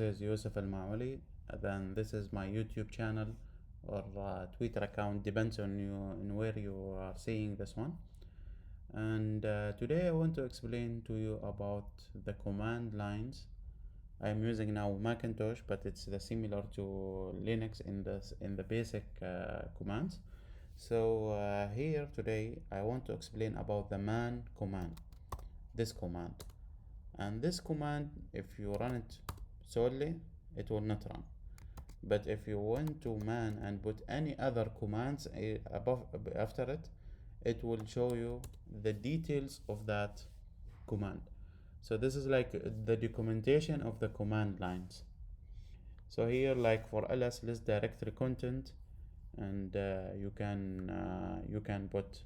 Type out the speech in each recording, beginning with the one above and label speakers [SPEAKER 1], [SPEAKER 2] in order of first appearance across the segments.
[SPEAKER 1] This is Yusuf Al-Mauli. Then this is my YouTube channel or Twitter account, depends on you and where you are seeing this one. And today I want to explain to you about the command lines. I'm using now Macintosh, but it's similar to Linux in the basic commands. So here today I want to explain about the man command, this command. And this command, if you run it solely, it will not run. But if you want to man and put any other commands above after it, it will show you the details of that command. So this is like the documentation of the command lines. So here, like for ls list directory content, and you can put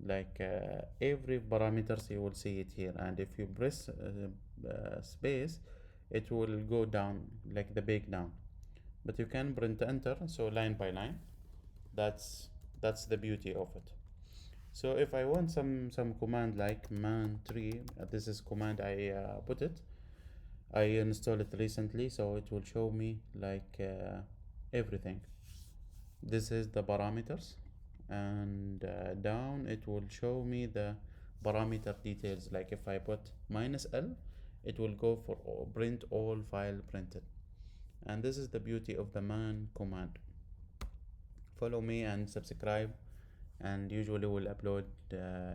[SPEAKER 1] like every parameters, you will see it here, and if you press space, it will go down like the big down, but you can print enter, so line by line. That's the beauty of it. So if I want some command like man tree, this is command I installed it recently, so it will show me like everything. This is the parameters, and down it will show me the parameter details. Like if I put -l, it will go for print all file printed. And this is the beauty of the man command. Follow me and subscribe, and usually we'll upload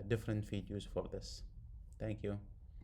[SPEAKER 1] different videos for this. Thank you.